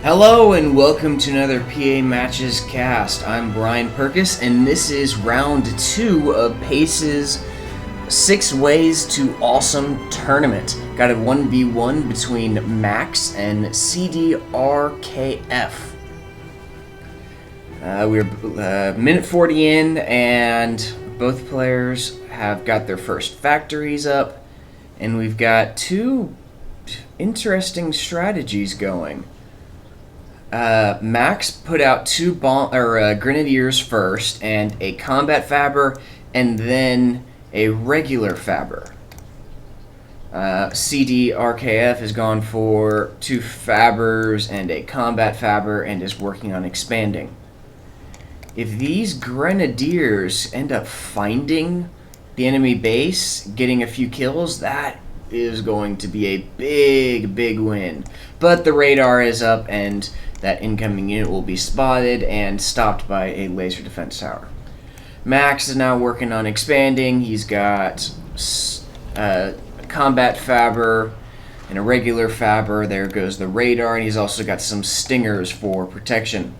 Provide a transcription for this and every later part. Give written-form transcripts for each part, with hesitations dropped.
Hello and welcome to another PA Matches cast. I'm Brian Purkiss and this is round 2 of Pace's 6 Ways to Awesome tournament. Got a 1v1 between Max and cdrkf. We're minute 40 in and both players have got their first factories up, and we've got two interesting strategies going. Max put out two grenadiers first, and a combat fabber, and then a regular fabber. cdrkf has gone for 2 fabbers and a combat fabber and is working on expanding. If these grenadiers end up finding the enemy base, getting a few kills, that is going to be a big win. But the radar is up and that incoming unit will be spotted and stopped by a laser defense tower. Max is now working on expanding. He's got a combat fabber and a regular fabber. There goes the radar, and he's also got some stingers for protection.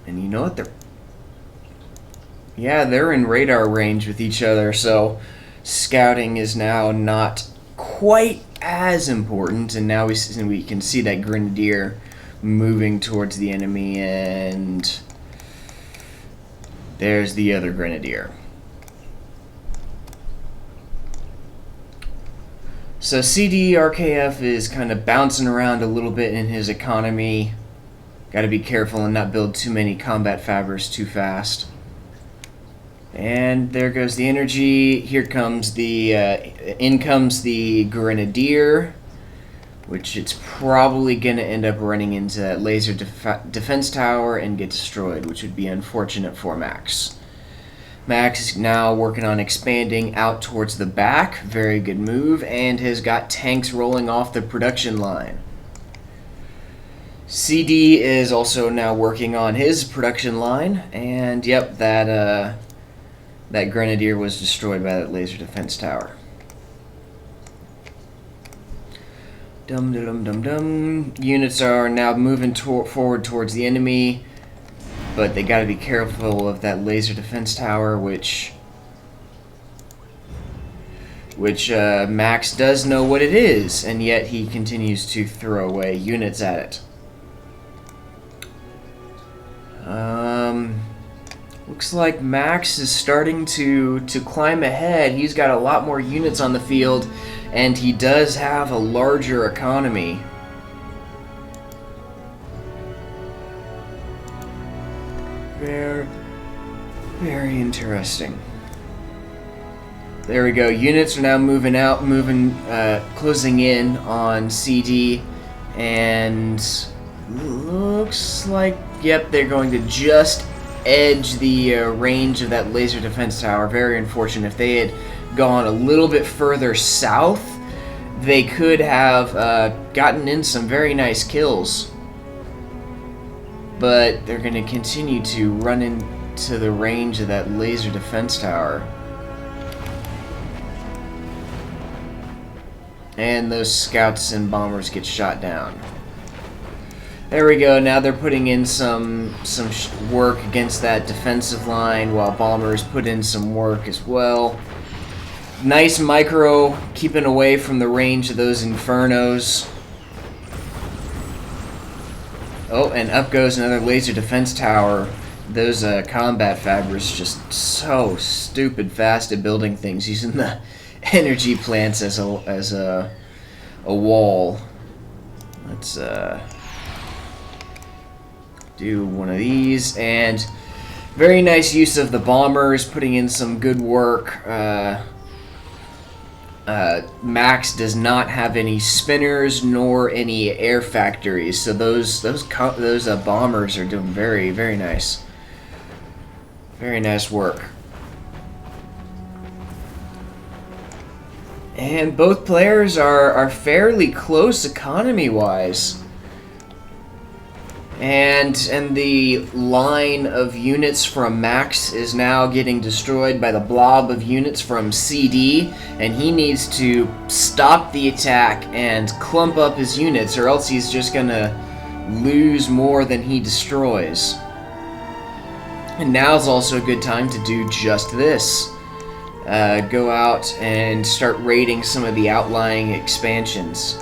And you know what? They're in radar range with each other, so scouting is now not quite as important, and now we can see that grenadier moving towards the enemy, and there's the other grenadier. So cdrkf is kind of bouncing around a little bit in his economy. Got to be careful and not build too many combat fabbers too fast. And there goes the energy. Here comes in comes the grenadier, which it's probably going to end up running into that laser defense tower and get destroyed, which would be unfortunate for Max. Max is now working on expanding out towards the back. Very good move, and has got tanks rolling off the production line. CD is also now working on his production line, and yep, that grenadier was destroyed by that laser defense tower. Dum. Units are now moving forward towards the enemy, but they got to be careful of that laser defense tower, which Max does know what it is, and yet he continues to throw away units at it. Looks like Max is starting to climb ahead. He's got a lot more units on the field, and he does have a larger economy. Very interesting. There we go. Units are now moving out, closing in on CD, and looks like, yep, they're going to just edge the range of that laser defense tower. Very unfortunate. If they had gone a little bit further south, they could have gotten in some very nice kills. But they're going to continue to run into the range of that laser defense tower. And those scouts and bombers get shot down. There we go. Now they're putting in some work against that defensive line, while bombers put in some work as well. Nice micro, keeping away from the range of those infernos. Oh, and up goes another laser defense tower. Those combat fabbers just so stupid fast at building things, using the energy plants as a wall. Let's do one of these, and very nice use of the bombers, putting in some good work. Max does not have any spinners nor any air factories, so those bombers are doing very nice. Very nice work. And both players are fairly close economy-wise. And the line of units from Max is now getting destroyed by the blob of units from CD, and he needs to stop the attack and clump up his units, or else he's just gonna lose more than he destroys. And now's also a good time to do just this. Go out and start raiding some of the outlying expansions.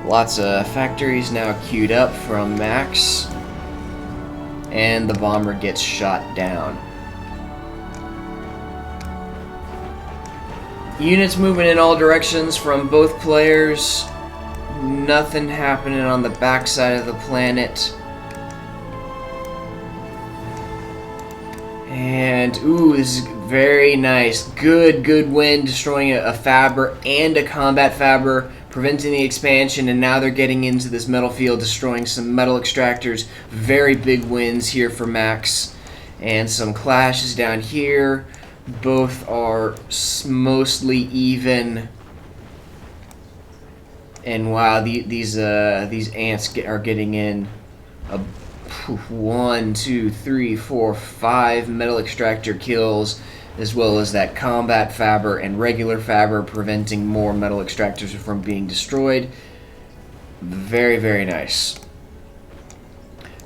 Lots of factories now queued up from Max, and the bomber gets shot down. Units moving in all directions from both players. Nothing happening on the backside of the planet. And, ooh, this is very nice. Good win, destroying a Fabber and a combat Fabber, preventing the expansion, and now they're getting into this metal field, destroying some metal extractors. Very big wins here for Max. And some clashes down here. Both are mostly even. And wow, these ants are getting in a 1, 2, 3, 4, 5 metal extractor kills, as well as that combat Fabber and regular Fabber, preventing more metal extractors from being destroyed. Very nice.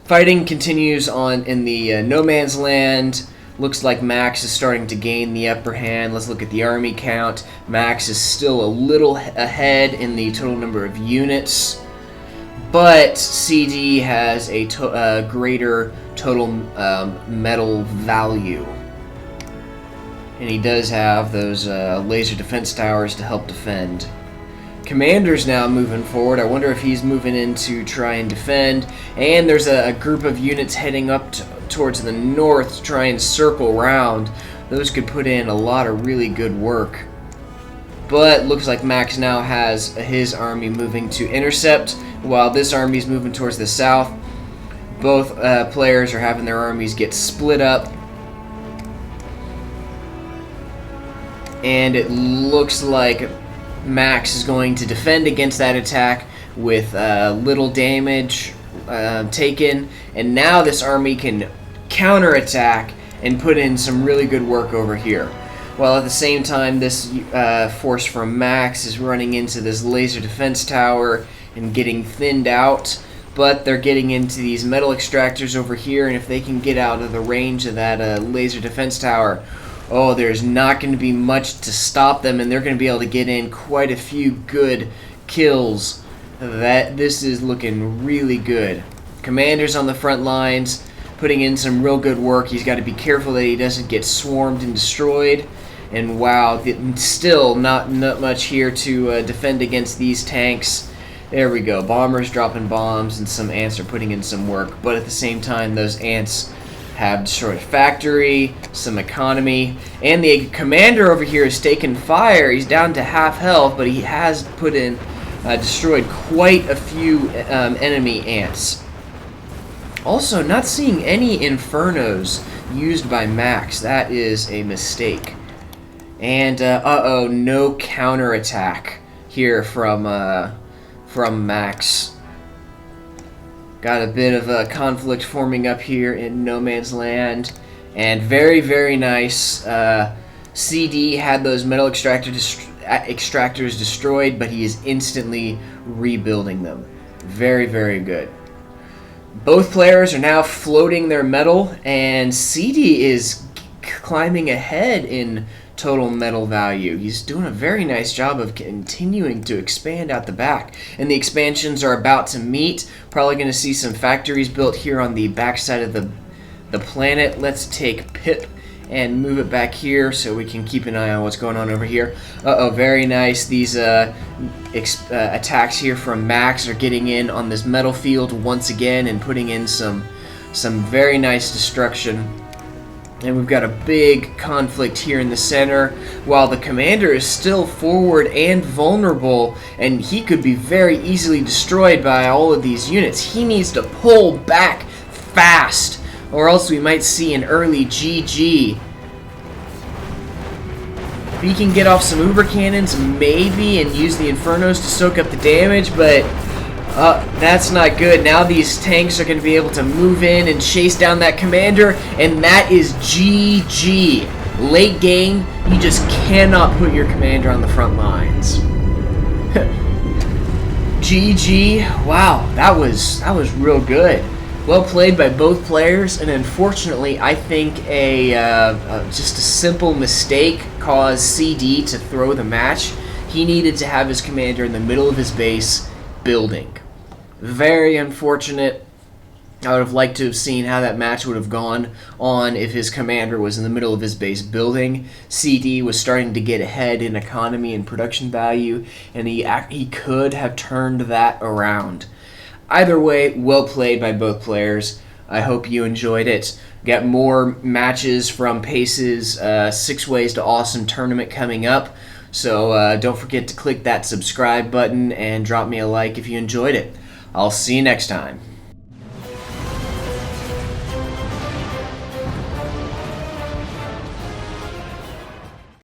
Fighting continues on in the no man's land. Looks like Max is starting to gain the upper hand. Let's look at the army count. Max is still a little ahead in the total number of units, but CD has a greater total metal value. And he does have those laser defense towers to help defend. Commander's now moving forward. I wonder if he's moving in to try and defend. And there's a group of units heading up towards the north to try and circle around. Those could put in a lot of really good work. But looks like Max now has his army moving to intercept, while this army is moving towards the south. Both players are having their armies get split up. And it looks like Max is going to defend against that attack with little damage taken. And now this army can counterattack and put in some really good work over here. While at the same time, this force from Max is running into this laser defense tower and getting thinned out. But they're getting into these metal extractors over here, and if they can get out of the range of that laser defense tower, oh, there's not going to be much to stop them, and they're going to be able to get in quite a few good kills. This is looking really good. Commander's on the front lines, putting in some real good work. He's got to be careful that he doesn't get swarmed and destroyed. And wow, still not much here to defend against these tanks. There we go. Bombers dropping bombs, and some ants are putting in some work. But at the same time, those ants have destroyed a factory, some economy, and the commander over here is taking fire. He's down to half health, but he has put in, destroyed quite a few enemy ants. Also, not seeing any infernos used by Max. That is a mistake. And uh-oh, no counterattack here from Max. Got a bit of a conflict forming up here in No Man's Land, and very nice. CD had those metal extractors destroyed, but he is instantly rebuilding them. Very good. Both players are now floating their metal, and CD is climbing ahead in total metal value. He's doing a very nice job of continuing to expand out the back, and the expansions are about to meet. Probably going to see some factories built here on the backside of the planet. Let's take Pip and move it back here so we can keep an eye on what's going on over here. Uh-oh, very nice. These attacks here from Max are getting in on this metal field once again and putting in some very nice destruction. And we've got a big conflict here in the center, while the commander is still forward and vulnerable, and he could be very easily destroyed by all of these units. He needs to pull back fast, or else we might see an early GG. If he can get off some uber cannons, maybe, and use the infernos to soak up the damage, but That's not good. Now these tanks are going to be able to move in and chase down that commander, and that is GG. Late game, you just cannot put your commander on the front lines. GG. Wow, that was real good. Well played by both players, and unfortunately, I think just a simple mistake caused CD to throw the match. He needed to have his commander in the middle of his base building. Very unfortunate. I would have liked to have seen how that match would have gone on if his commander was in the middle of his base building. CD was starting to get ahead in economy and production value, and he could have turned that around. Either way, well played by both players. I hope you enjoyed it. Got more matches from Pace's 6 Ways to Awesome tournament coming up, so don't forget to click that subscribe button and drop me a like if you enjoyed it. I'll see you next time.